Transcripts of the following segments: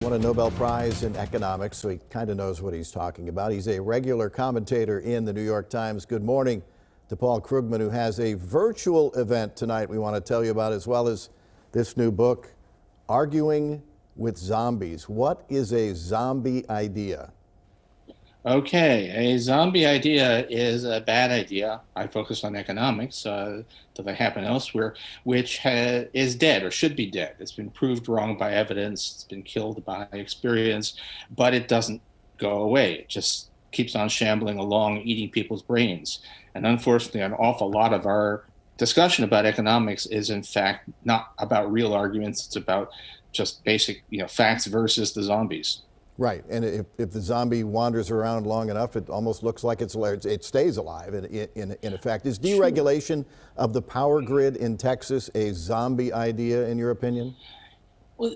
Won a Nobel Prize in economics, so he kind of knows what he's talking about. He's a regular commentator in the New York Times. Good morning to Paul Krugman, who has a virtual event tonight we want to tell you about, as well as this new book, Arguing with Zombies. What is a zombie idea? Okay, a zombie idea is a bad idea. I focus on economics, though they happen elsewhere, which is dead or should be dead. It's been proved wrong by evidence, it's been killed by experience, but it doesn't go away. It just keeps on shambling along, eating people's brains. And unfortunately, an awful lot of our discussion about economics is in fact not about real arguments. It's about just basic, facts versus the zombies. Right, and if the zombie wanders around long enough, it almost looks like it stays alive. In effect, is deregulation of the power grid in Texas a zombie idea, in your opinion? Well,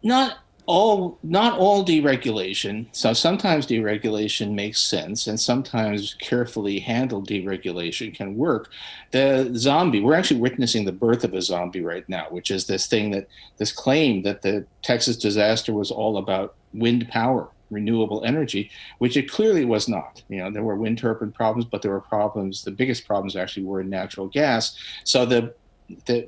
not all deregulation. So sometimes deregulation makes sense, and sometimes carefully handled deregulation can work. The zombie, we're actually witnessing the birth of a zombie right now, which is this claim that the Texas disaster was all about wind power, renewable energy, which it clearly was not. There were wind turbine problems, but there were problems. The biggest problems actually were in natural gas. So it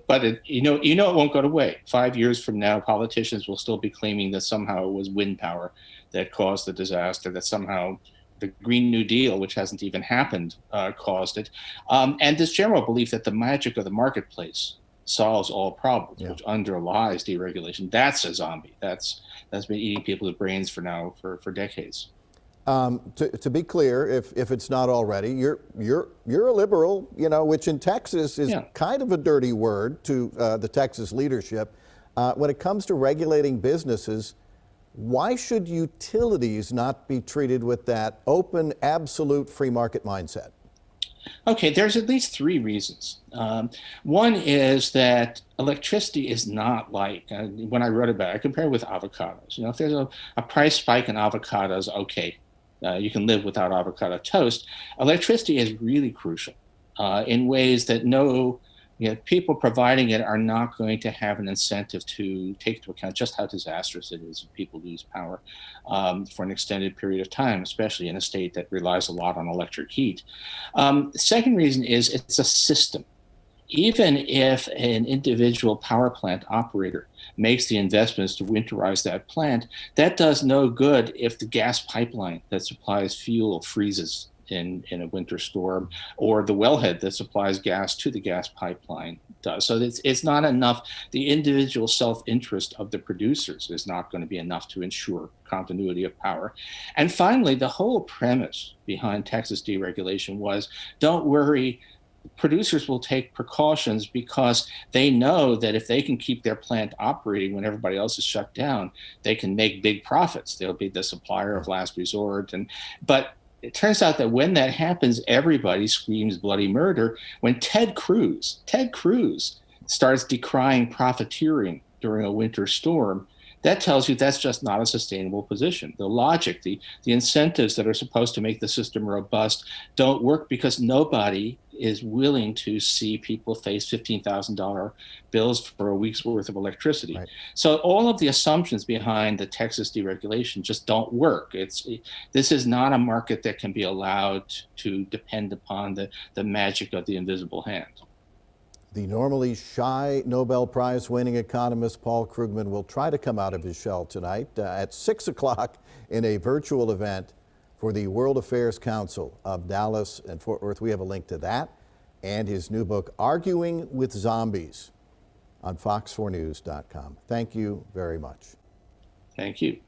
won't go away. 5 years from now, politicians will still be claiming that somehow it was wind power that caused the disaster, that somehow the Green New Deal, which hasn't even happened, caused it. And this general belief that the magic of the marketplace solves all problems, which underlies deregulation. That's a zombie. That's been eating people's brains for decades. To be clear, if it's not already, you're a liberal, which in Texas is kind of a dirty word to the Texas leadership. When it comes to regulating businesses, why should utilities not be treated with that open, absolute free market mindset? Okay, there's at least three reasons. One is that electricity is not like, when I wrote about it, I compared it with avocados. If there's a price spike in avocados, okay, you can live without avocado toast. Electricity is really crucial in ways that people providing it are not going to have an incentive to take into account just how disastrous it is if people lose power for an extended period of time, especially in a state that relies a lot on electric heat. The second reason is it's a system. Even if an individual power plant operator makes the investments to winterize that plant, that does no good if the gas pipeline that supplies fuel freezes in a winter storm, or the wellhead that supplies gas to the gas pipeline does. So it's not enough. The individual self-interest of the producers is not going to be enough to ensure continuity of power. And finally, the whole premise behind Texas deregulation was, don't worry, producers will take precautions because they know that if they can keep their plant operating when everybody else is shut down, they can make big profits. They'll be the supplier of last resort. But it turns out that when that happens, everybody screams bloody murder. When Ted Cruz starts decrying profiteering during a winter storm, that tells you that's just not a sustainable position. The logic, the incentives that are supposed to make the system robust don't work because nobody is willing to see people face $15,000 bills for a week's worth of electricity. Right. So all of the assumptions behind the Texas deregulation just don't work. This is not a market that can be allowed to depend upon the magic of the invisible hand. The normally shy Nobel Prize winning economist Paul Krugman will try to come out of his shell tonight at 6 o'clock in a virtual event for the World Affairs Council of Dallas and Fort Worth. We have a link to that and his new book, Arguing with Zombies, on fox4news.com. Thank you very much. Thank you.